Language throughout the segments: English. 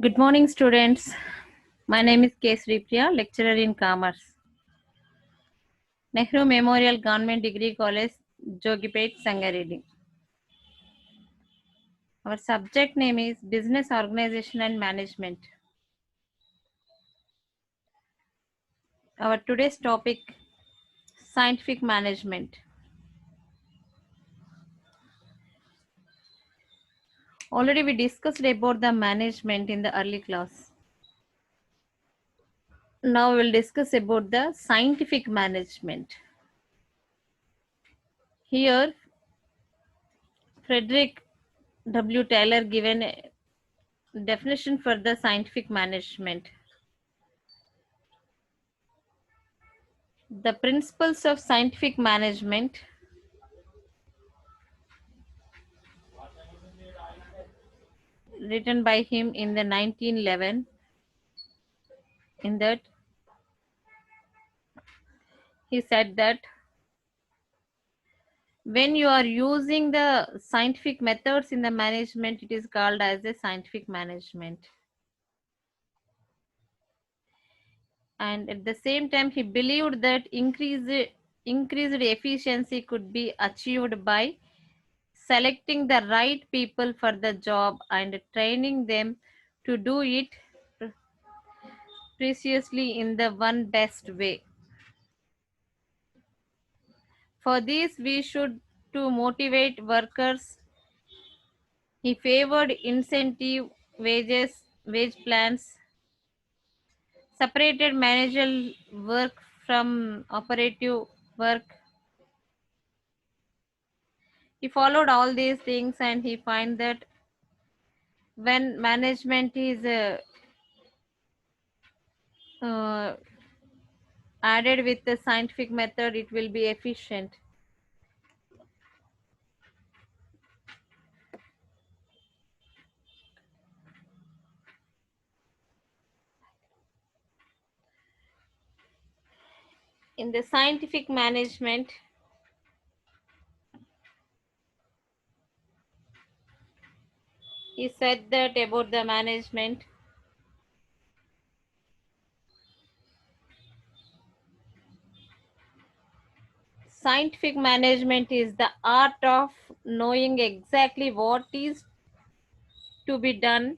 Good morning, students. My name is Sree, Priya, lecturer in Commerce. Nehru Memorial Government Degree College, Jogipet, Sangareddy. Our subject name is Business Organization and Management. Our today's topic, Scientific Management. Already we discussed about the management in the early class. Now we will discuss about the scientific management. Here, Frederick W. Taylor given a definition for the scientific management. The principles of scientific management written by him in the 1911. In that, he said that when you are using the scientific methods in the management, it is called as a scientific management. And at the same time, he believed that increased efficiency could be achieved by selecting the right people for the job and training them to do it precisely in the one best way. For this, we should to motivate workers. He favored incentive wage plans, separated managerial work from operative work. He followed all these things and he find that when management is added with the scientific method, it will be efficient. In the scientific management, he said that about the management. Scientific management is the art of knowing exactly what is to be done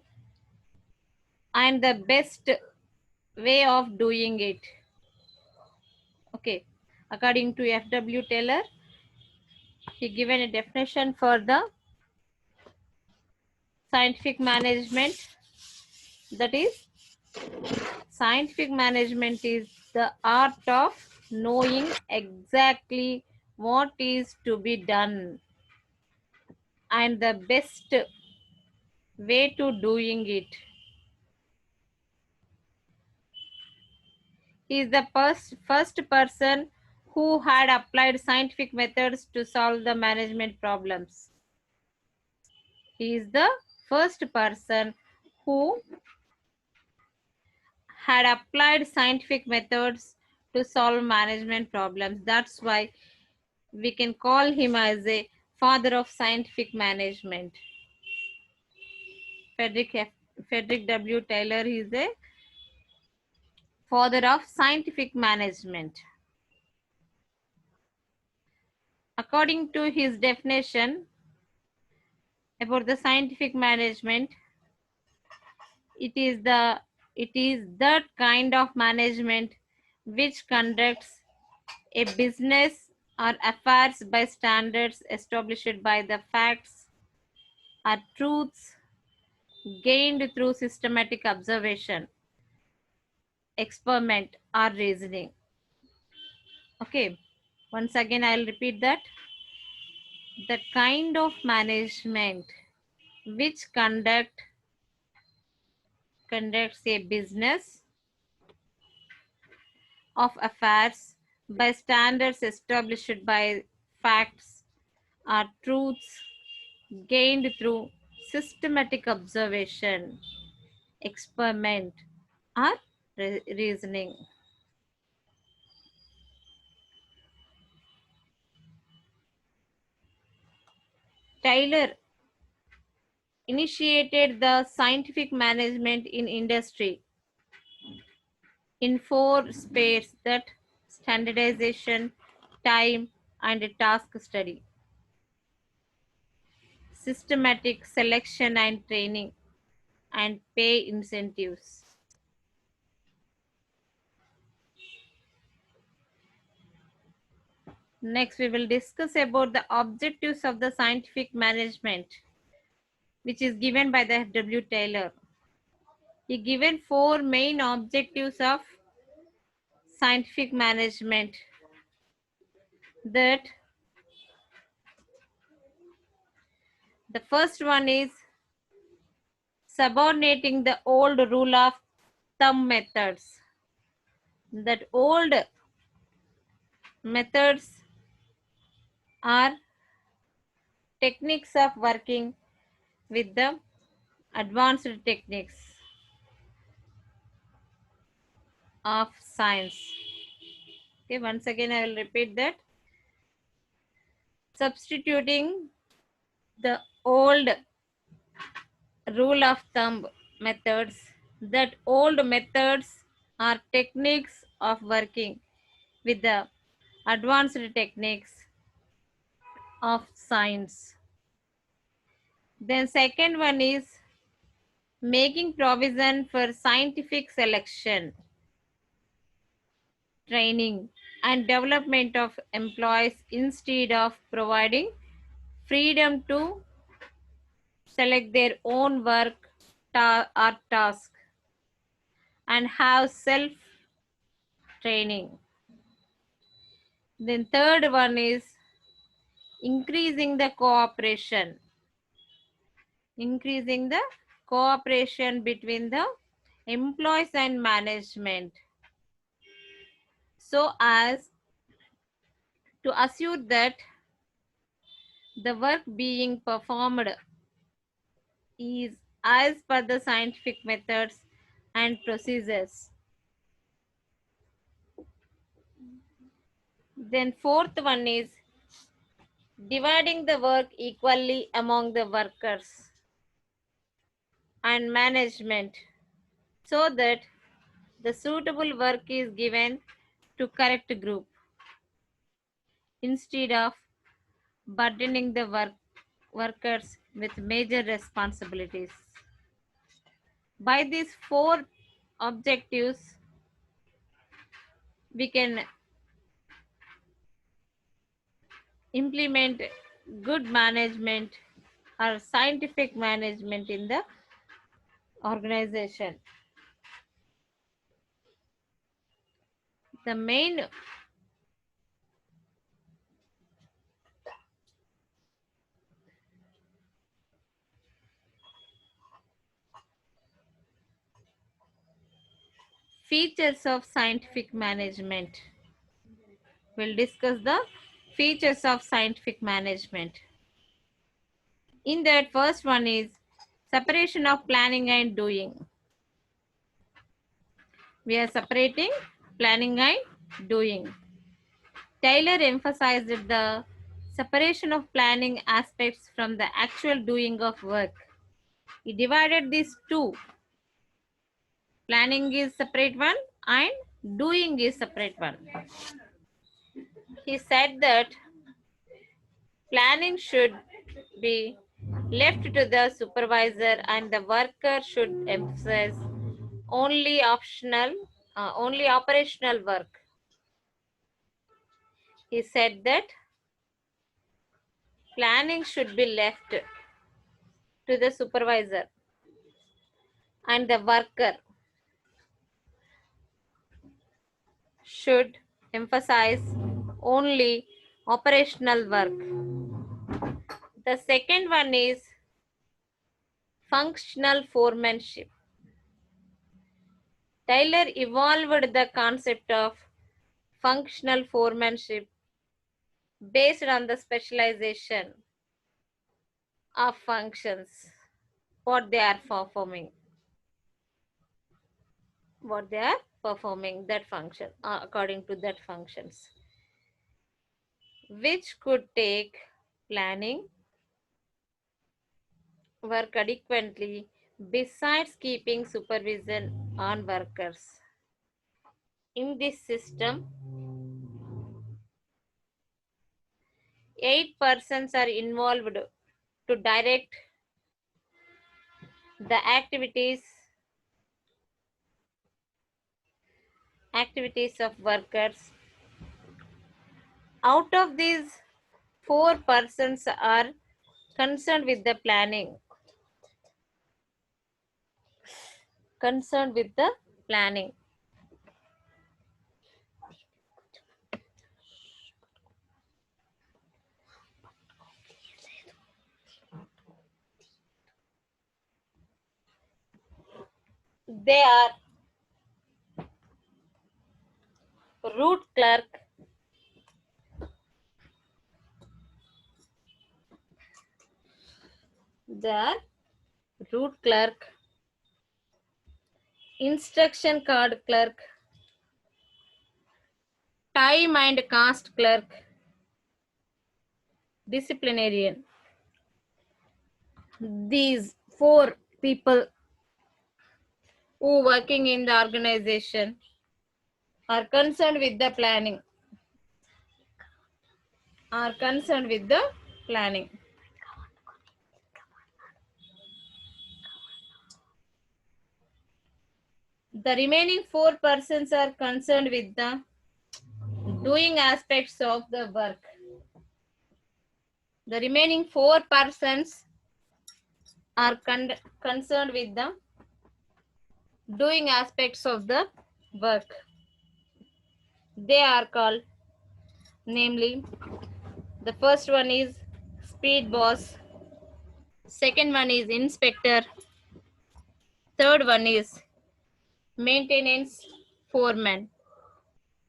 and the best way of doing it. Okay, according to F.W. Taylor, he given a definition for the scientific management. That is, scientific management is the art of knowing exactly what is to be done and the best way to doing it. He is the first person who had applied scientific methods to solve the management problems. He is the first person who had applied scientific methods to solve management problems. That's why we can call him as a father of scientific management. Frederick W. Taylor is a father of scientific management. According to his definition about the scientific management, it is that kind of management which conducts a business or affairs by standards established by the facts or truths gained through systematic observation, experiment, or reasoning. Okay, once again I'll repeat that. The kind of management which conducts a business of affairs by standards established by facts or truths gained through systematic observation, experiment, or reasoning. Taylor initiated the scientific management in industry in four spheres: that standardization, time and task study, systematic selection and training, and pay incentives. Next, we will discuss about the objectives of the scientific management, which is given by the W. Taylor. He given four main objectives of scientific management. That the first one is subordinating the old rule of thumb methods. That old methods are techniques of working with the advanced techniques of science. Okay, once again I will repeat that. Substituting the old rule of thumb methods, that old methods are techniques of working with the advanced techniques of science. Then second one is making provision for scientific selection, training and development of employees instead of providing freedom to select their own work or task and have self training. Then third one is increasing the cooperation, increasing the cooperation between the employees and management, so as to assure that the work being performed is as per the scientific methods and procedures. Then fourth one is dividing the work equally among the workers and management, so that the suitable work is given to correct group instead of burdening the workers with major responsibilities. By these four objectives, we can implement good management or scientific management in the organization. The main features of scientific management. We'll discuss the features of scientific management. In that, first one is separation of planning and doing. We are separating planning and doing. Taylor emphasized the separation of planning aspects from the actual doing of work. He divided these two. Planning is separate one and doing is separate one. He said that planning should be left to the supervisor and the worker should emphasize only only operational work. He said that planning should be left to the supervisor and the worker should emphasize only operational work. The second one is functional foremanship. Taylor evolved the concept of functional foremanship based on the specialization of functions, what they are performing, that function, according to that functions, which could take planning, work adequately besides keeping supervision on workers. In this system, 8 persons are involved to direct the activities of workers. Out of these, 4 persons are concerned with the planning. Concerned with the planning. They are route clerk, they are route clerk, instruction card clerk, time and cost clerk, disciplinarian. These 4 people who working in the organization are concerned with the planning. Are concerned with the planning. The remaining 4 persons are concerned with the doing aspects of the work. The remaining 4 persons are concerned with the doing aspects of the work. They are called, namely, the first one is speed boss, second one is inspector, third one is maintenance foreman,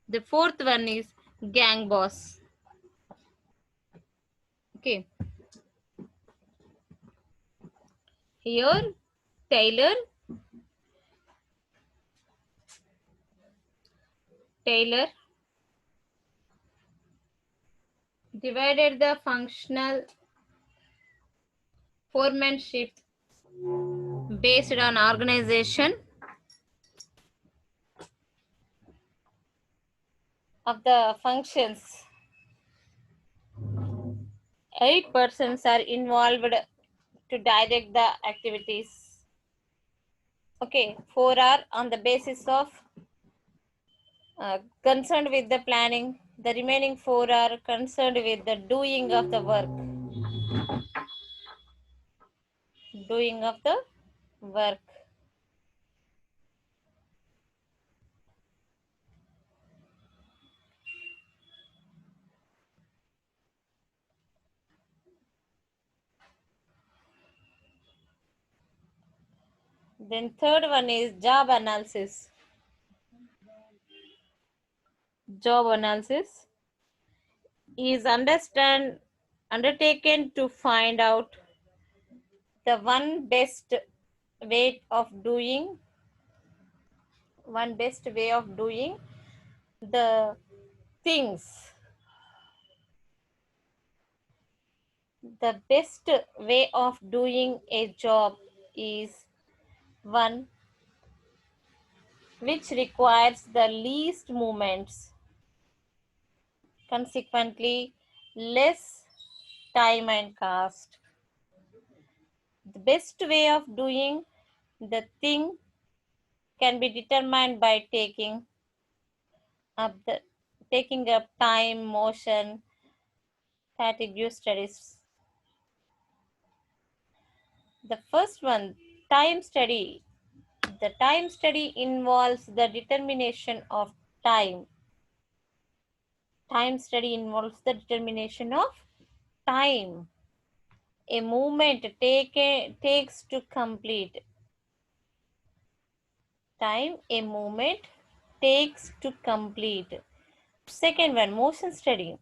the fourth one is gang boss. Okay, here Taylor divided the functional foremanship based on organization of the functions. 8 persons are involved to direct the activities. Okay, 4 are on the basis of concerned with the planning. The remaining 4 are concerned with the doing of the work. Doing of the work. Then third one is job analysis. Job analysis is undertaken to find out the way of doing the things. The best way of doing a job is one which requires the least movements, consequently less time and cost. The best way of doing the thing can be determined by taking up time, motion, fatigue studies. The first one, time study. The time study involves the determination of time. Time study involves the determination of time. A movement takes to complete. Time a movement takes to complete. Second one, motion study.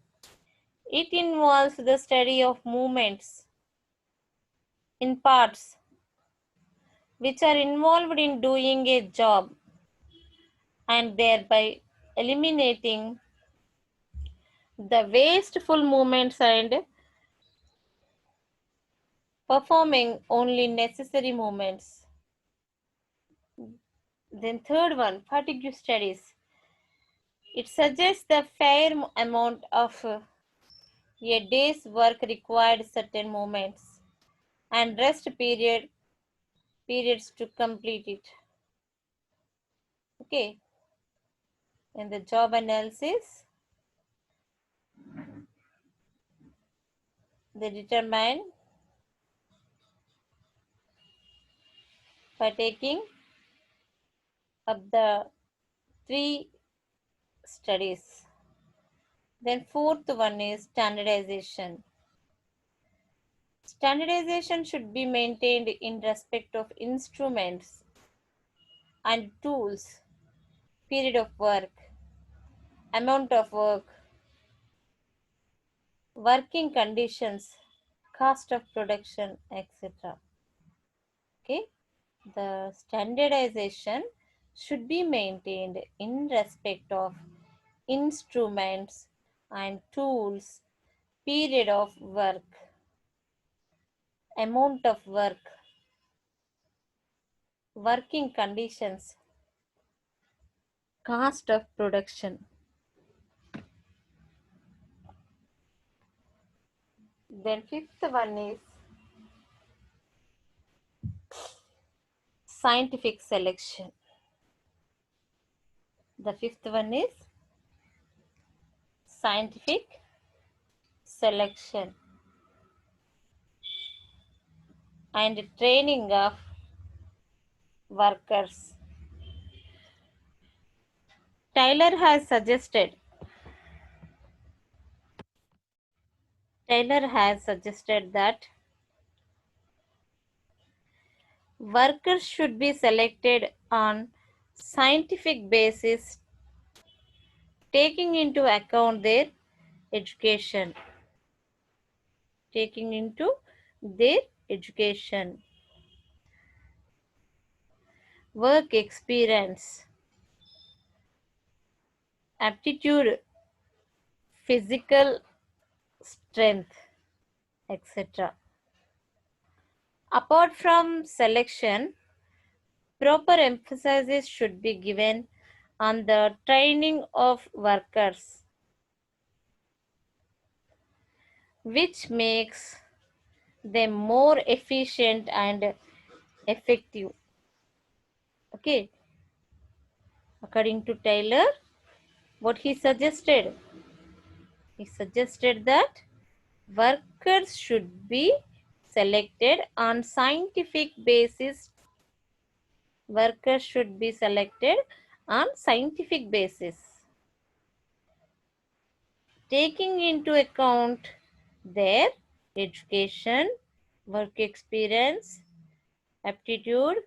It involves the study of movements in parts which are involved in doing a job and thereby eliminating the wasteful movements and performing only necessary movements. Then third one, fatigue studies. It suggests the fair amount of a day's work required certain moments and rest periods to complete it. Okay. In the job analysis, they determine by taking up the three studies. Then fourth one is standardization. Standardization should be maintained in respect of instruments and tools, period of work, amount of work, working conditions, cost of production, etc. Okay, the standardization should be maintained in respect of instruments and tools, period of work, amount of work, working conditions, cost of production. Then fifth one is scientific selection. The fifth one is scientific selection and training of workers. Taylor has suggested that workers should be selected on scientific basis, taking into account their education, work experience, aptitude, physical strength, etc. Apart from selection, proper emphasis should be given on the training of workers, which makes them more efficient and effective. Okay, according to Taylor, what he suggested that workers should be selected on scientific basis. Taking into account their education, work experience, aptitude,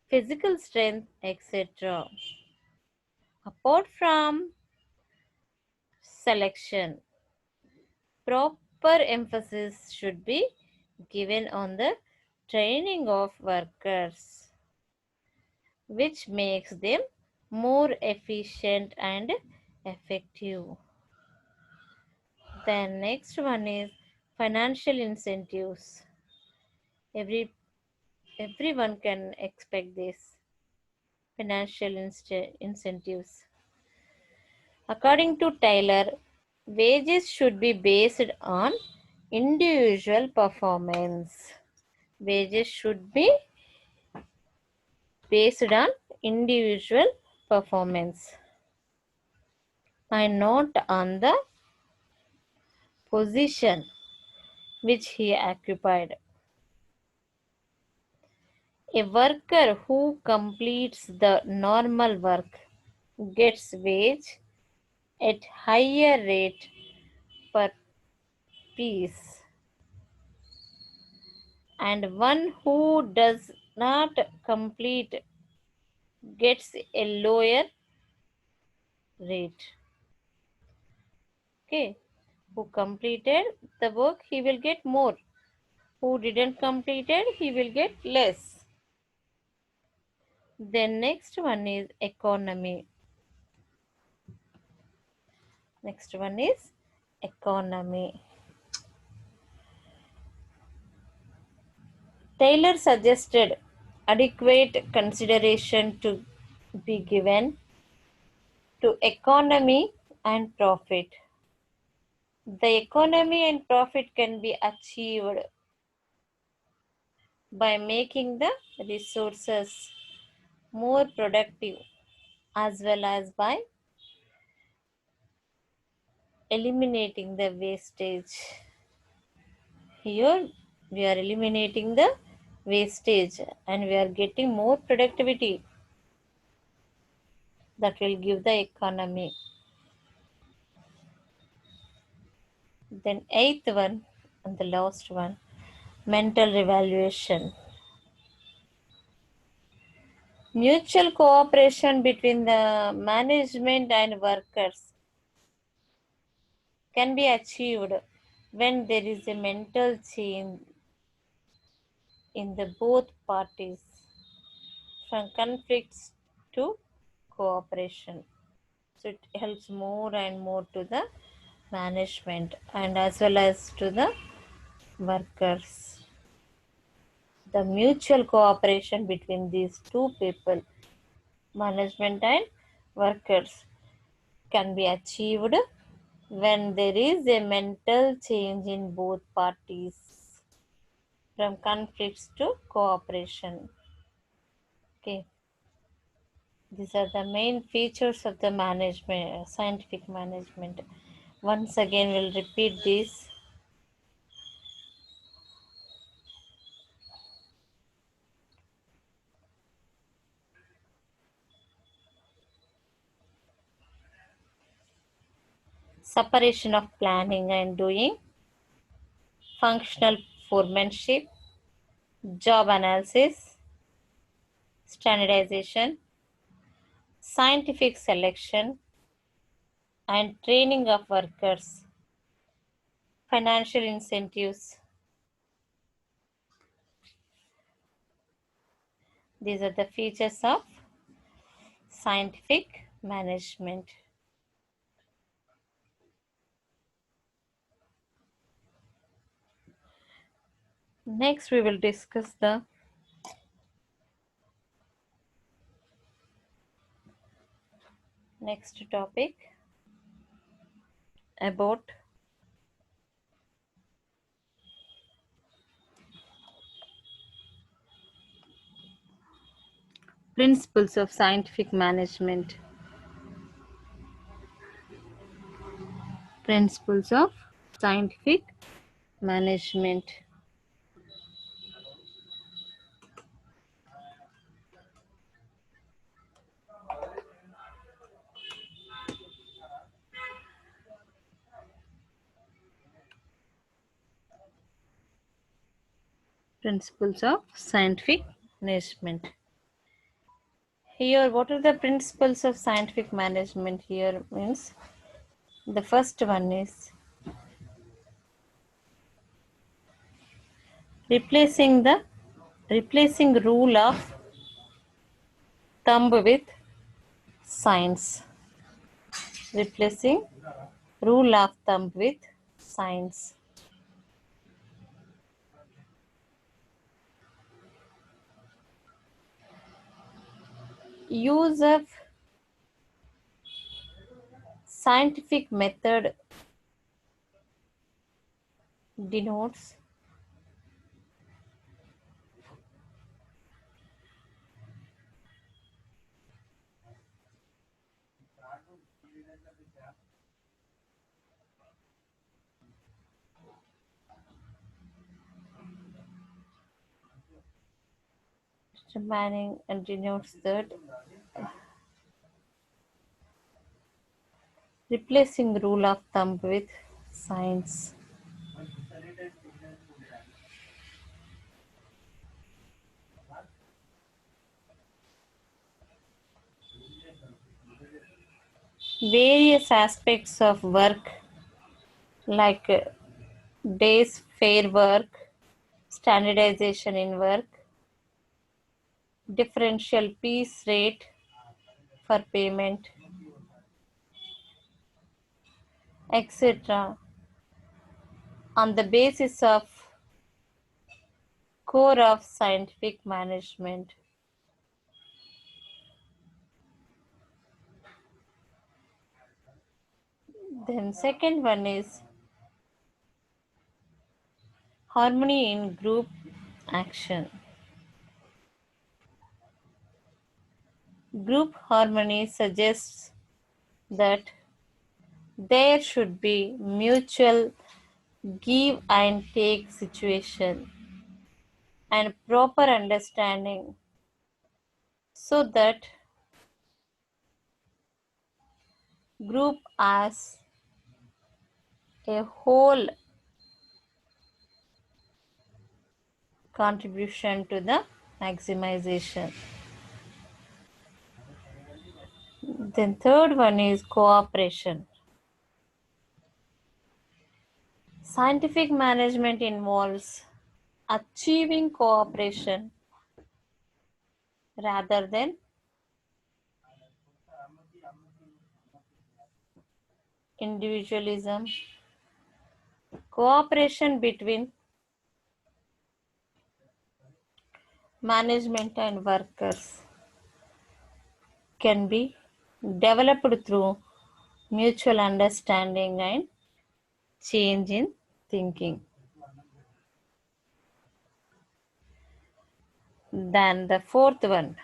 physical strength, etc. Apart from selection, proper emphasis should be given on the training of workers, which makes them more efficient and effective. Then next one is financial incentives. Everyone can expect this. Financial incentives. According to Taylor, wages should be based on individual performance. Wages should be based on individual performance and not on the position which he occupied. A worker who completes the normal work gets wage at higher rate per piece, and one who does not complete gets a lower rate. Okay, who completed the work, he will get more. Who didn't complete it, he will get less. Then next one is economy. Taylor suggested adequate consideration to be given to economy and profit. The economy and profit can be achieved by making the resources more productive as well as by eliminating the wastage. Here we are eliminating the wastage and we are getting more productivity that will give the economy. Then eighth one and the last one, mental evaluation. Mutual cooperation between the management and workers can be achieved when there is a mental change in the both parties from conflicts to cooperation. So it helps more and more to the management and as well as to the workers. The mutual cooperation between these two people, management and workers, can be achieved when there is a mental change in both parties from conflicts to cooperation. Okay, these are the main features of the management, scientific management. Once again, we'll repeat this. Separation of planning and doing, functional foremanship, job analysis, standardization, scientific selection, and training of workers, financial incentives. These are the features of scientific management. Next, we will discuss the next topic about principles of scientific management. Principles of scientific management. Principles of scientific management. Here, what are the principles of scientific management? Here means the first one is replacing the replacing rule of thumb with science. Replacing rule of thumb with science. Use of scientific method denotes remaining and denotes that replacing rule of thumb with science. Various aspects of work like days fair work, standardization in work, differential piece rate for payment, etc. on the basis of core of scientific management. Then second one is harmony in group action. Group harmony suggests that there should be mutual give and take situation and proper understanding so that group as a whole contribution to the maximization. Then third one is cooperation. Scientific management involves achieving cooperation rather than individualism. Cooperation between management and workers can be developed through mutual understanding and change in thinking. Then the fourth one,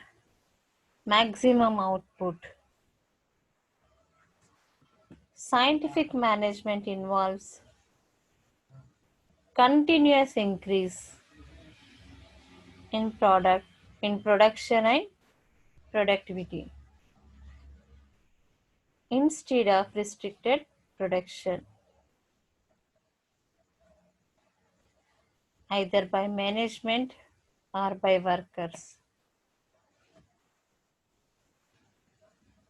maximum output. Scientific management involves continuous increase in production and productivity instead of restricted production, either by management or by workers.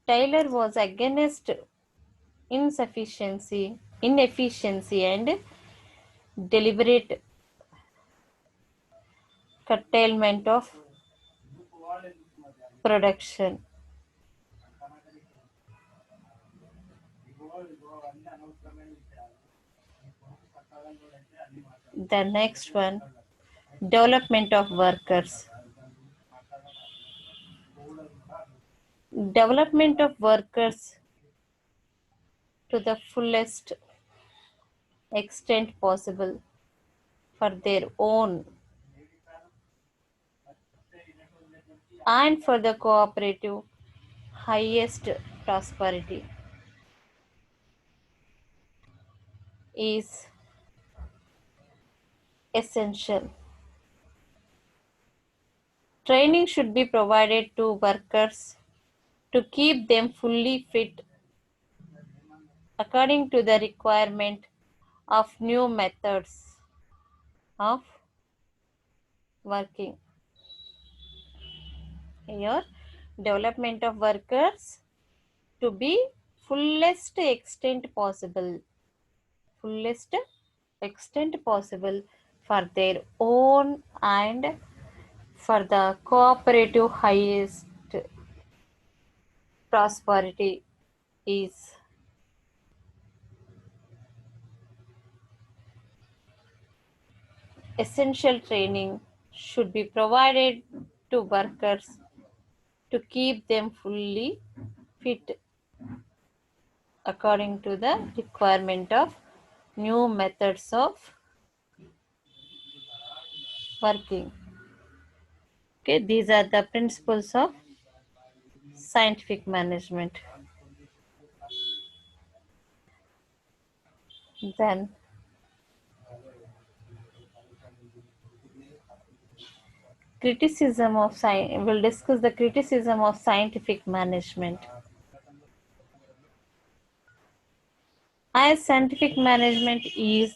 Taylor was against inefficiency and deliberate curtailment of production. The next one, development of workers. Development of workers to the fullest extent possible for their own and for the cooperative highest prosperity is essential. Training should be provided to workers to keep them fully fit according to the requirement of new methods of working. Here, development of workers to be fullest extent possible, fullest extent possible for their own and for the cooperative highest prosperity is essential. Training should be provided to workers to keep them fully fit according to the requirement of new methods of working. Okay, these are the principles of scientific management. Then criticism of science. We'll discuss the criticism of scientific management. As scientific management is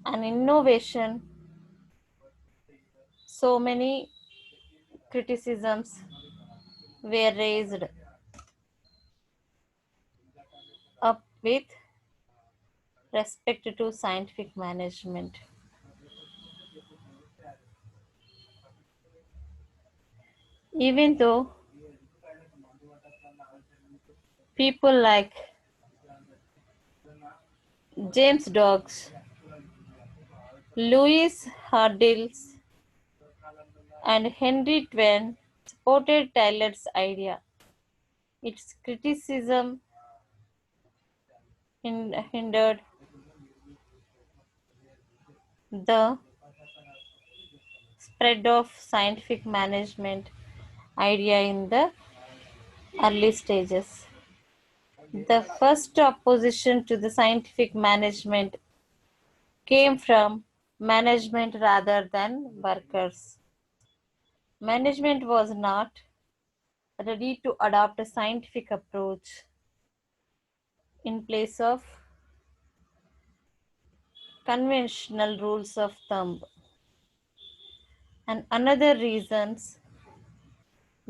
an innovation, so many criticisms were raised up with respect to scientific management. Even though people like James Dogs Louis Hardills and Henry Twain supported Taylor's idea. Its criticism hindered the spread of scientific management idea in the early stages. The first opposition to the scientific management came from management rather than workers. Management was not ready to adopt a scientific approach in place of conventional rules of thumb. And another reasons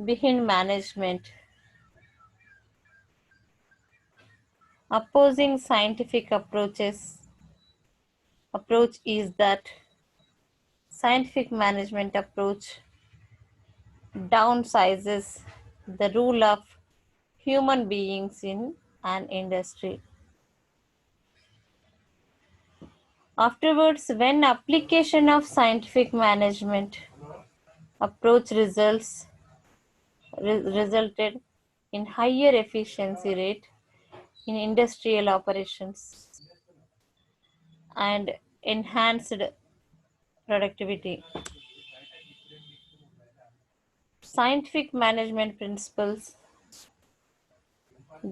behind management opposing scientific approach is that scientific management approach downsizes the role of human beings in an industry. Afterwards, when application of scientific management approach resulted in higher efficiency rate in industrial operations and enhanced productivity. Scientific management principles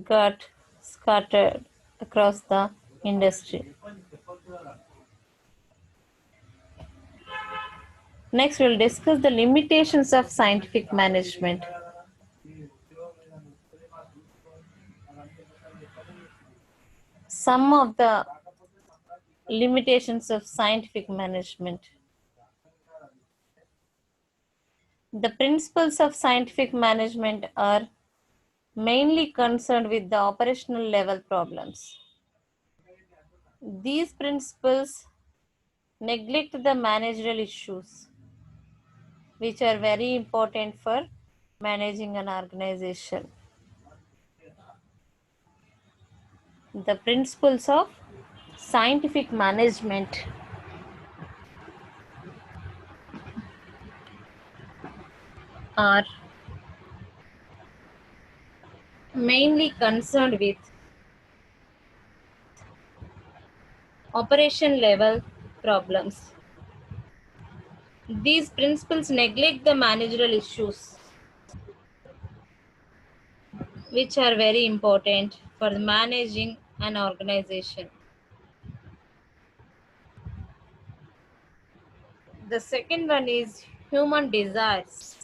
got scattered across the industry. Next, we'll discuss the limitations of scientific management. Some of the limitations of scientific management. The principles of scientific management are mainly concerned with the operational level problems. These principles neglect the managerial issues, which are very important for managing an organization. The principles of scientific management are mainly concerned with operation level problems. These principles neglect the managerial issues, which are very important for managing an organization. The second one is human desires.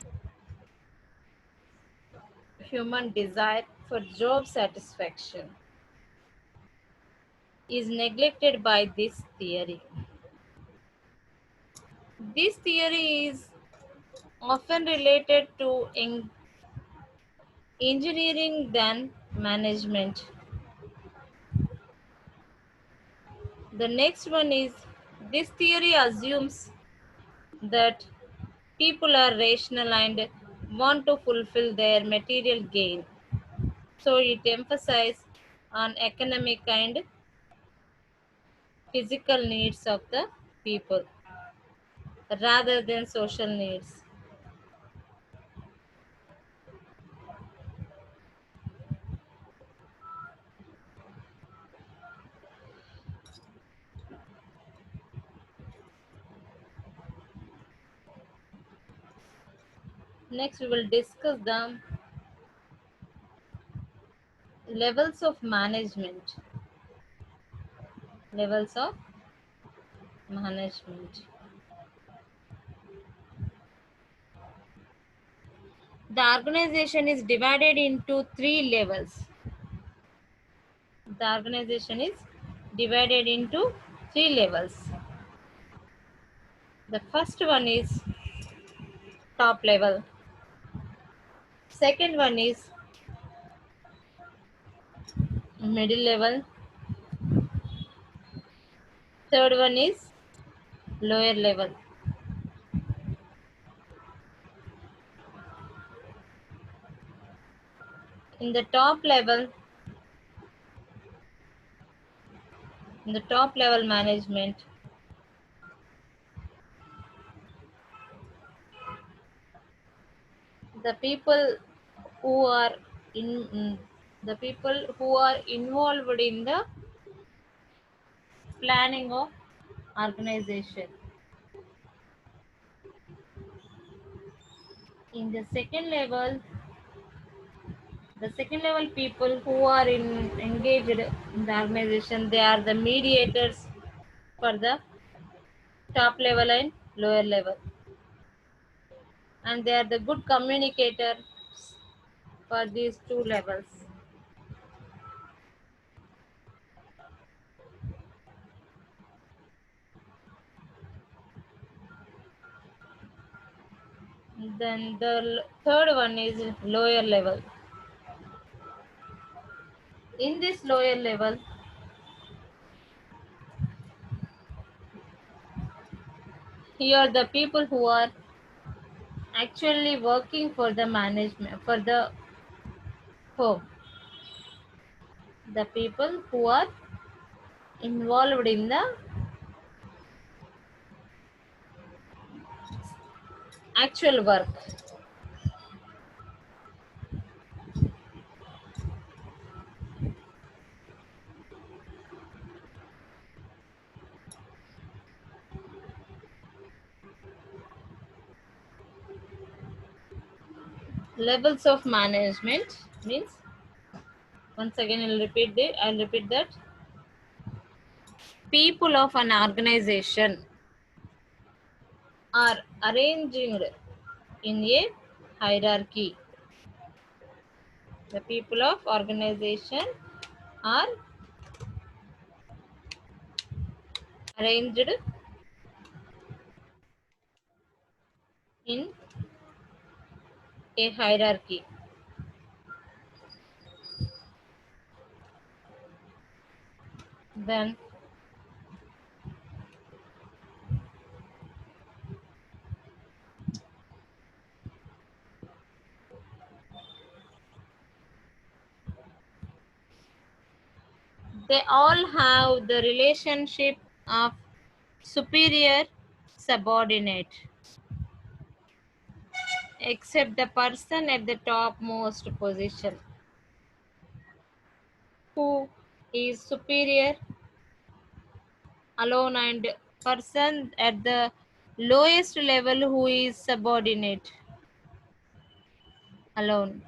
Human desire for job satisfaction is neglected by this theory. This theory is often related to engineering than management. The next one is this theory assumes that people are rational and want to fulfill their material gain. So it emphasizes on economic and physical needs of the people rather than social needs. Next, we will discuss the levels of management. Levels of management. The organization is divided into three levels. The organization is divided into three levels. The first one is top level. Second one is middle level. Third one is lower level. In the top level, in the top level management, The people who are in the people who are involved in the planning of organization. In the second level people who are engaged in the organization, they are the mediators for the top level and lower level, and they are the good communicators for these two levels. Then the third one is lower level. In this lower level, here the people who are actually working for the management for the home, the people who are involved in the actual work. Levels of management means, once again I'll repeat that people of an organization are arranged in a hierarchy. The people of organization are arranged in a hierarchy. Then they all have the relationship of superior subordinate, except the person at the topmost position who is superior alone, and person at the lowest level who is subordinate alone.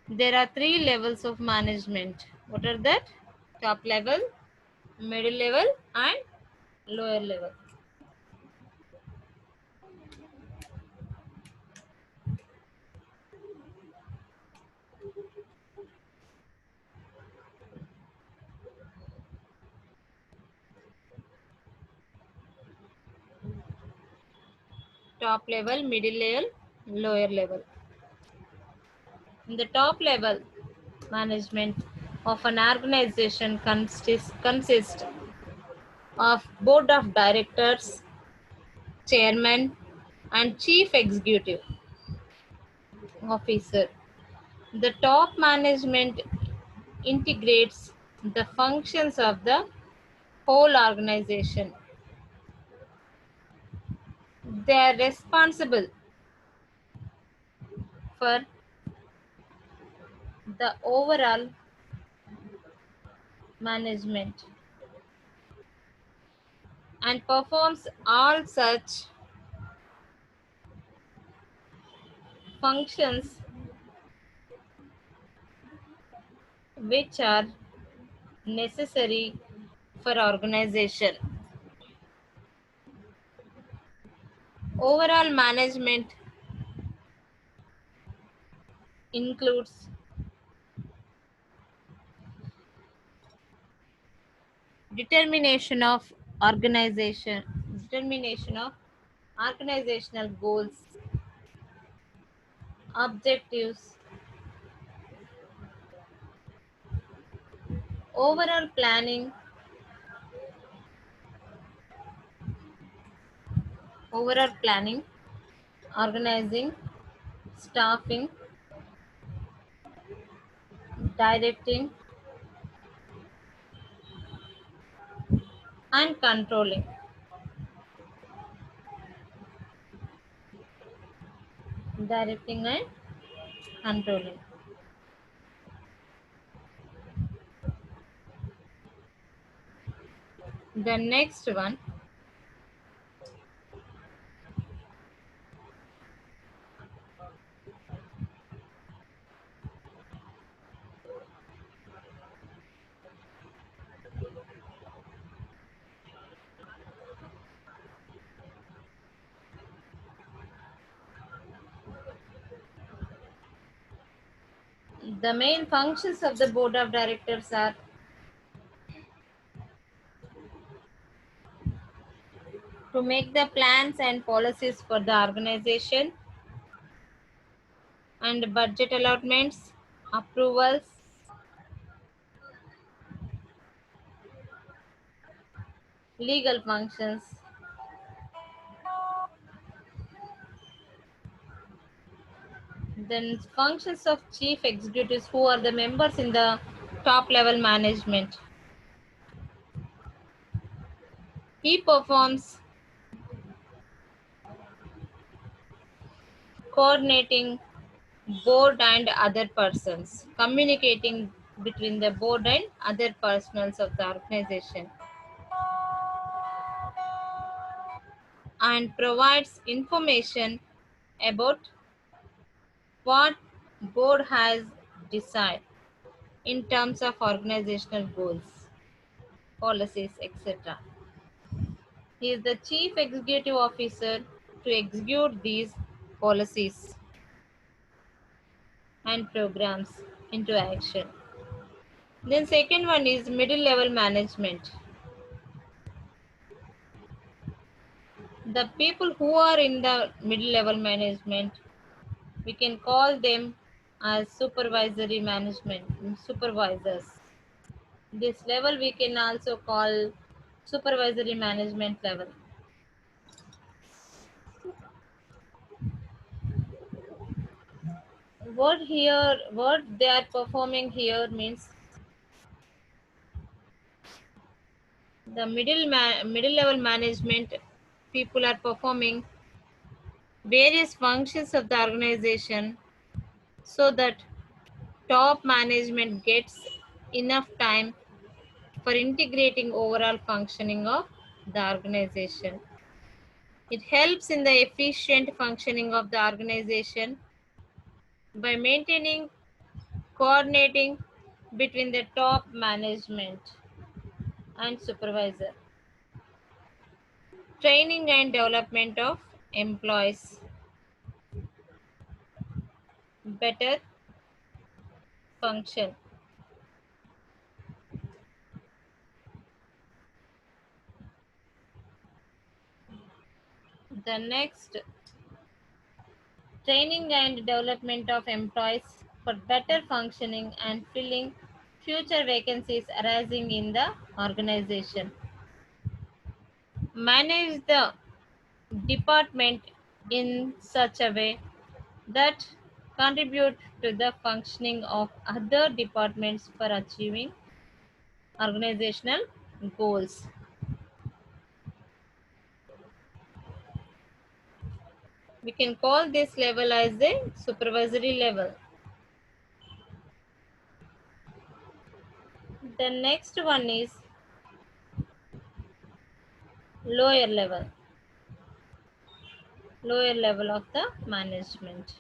There are three levels of management. What are that? Top level, middle level, and lower level. Top level, middle level, lower level. In the top level management of an organization consists of board of directors, chairman, and chief executive officer. The top management integrates the functions of the whole organization. They are responsible for the overall management and performs all such functions which are necessary for organization. Overall management includes determination of organization, determination of organizational goals, objectives, overall planning, organizing, staffing, directing, and controlling. directing and controlling. The next one, the main functions of the board of directors are to make the plans and policies for the organization and budget allotments, approvals, legal functions. Then functions of chief executives who are the members in the top level management. He performs coordinating board and other persons, communicating between the board and other personnel of the organization, and provides information about what board has decided in terms of organizational goals, policies, etc. He is the chief executive officer to execute these policies and programs into action. Then second one is middle level management. The people who are in the middle level management, we can call them as supervisory management, supervisors. This level we can also call supervisory management level. What they are performing here means the middle level management people are performing various functions of the organization so that top management gets enough time for integrating overall functioning of the organization. It helps in the efficient functioning of the organization by maintaining coordinating between the top management and supervisor. Training and development of employees. Better function. The next, training and development of employees for better functioning and filling future vacancies arising in the organization. Manage the department in such a way that contribute to the functioning of other departments for achieving organizational goals. We can call this level as the supervisory level. The next one is lower level, lower level of the management.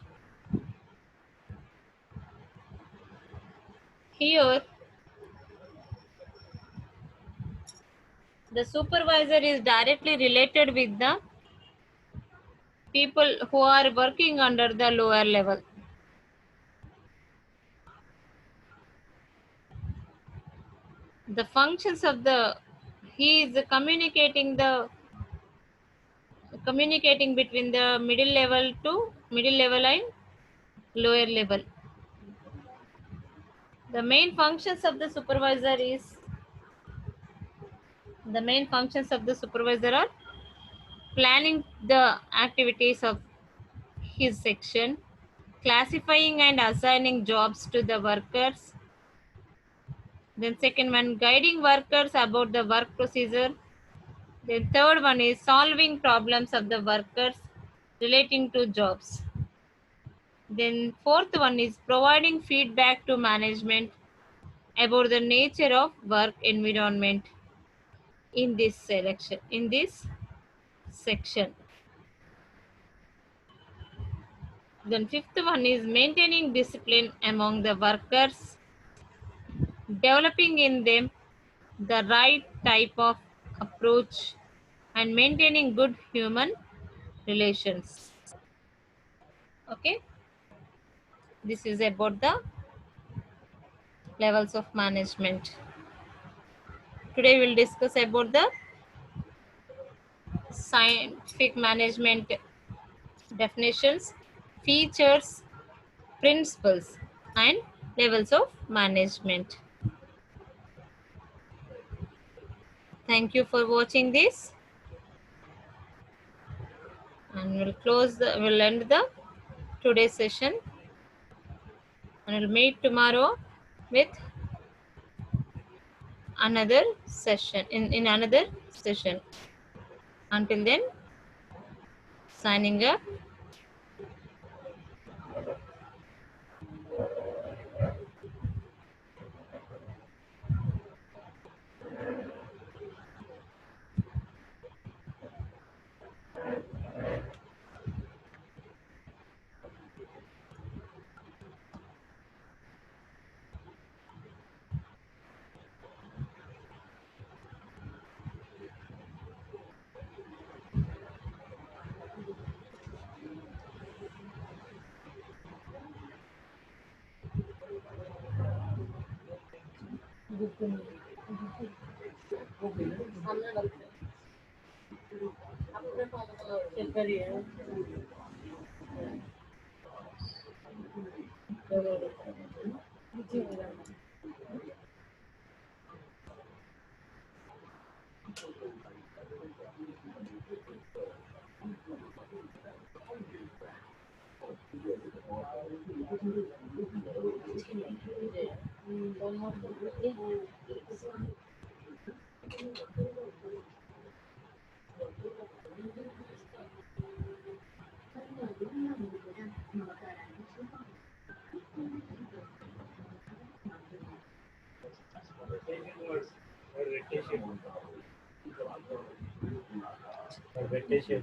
Here, the supervisor is directly related with the people who are working under the lower level. The functions of the he is communicating between the middle level and lower level. The main functions of the supervisor is the main functions of the supervisor are planning the activities of his section, classifying and assigning jobs to the workers. Then second one, guiding workers about the work procedure. Then third one is solving problems of the workers relating to jobs. Then fourth one is providing feedback to management about the nature of work environment in this section. Then fifth one is maintaining discipline among the workers, developing in them the right type of approach, and maintaining good human relations. Okay, this is about the levels of management. Today we'll discuss about the scientific management definitions, features, principles, and levels of management. Thank you for watching this, and we'll end the today's session, and we'll meet tomorrow with another session in another session. Until then, signing up. Meditation.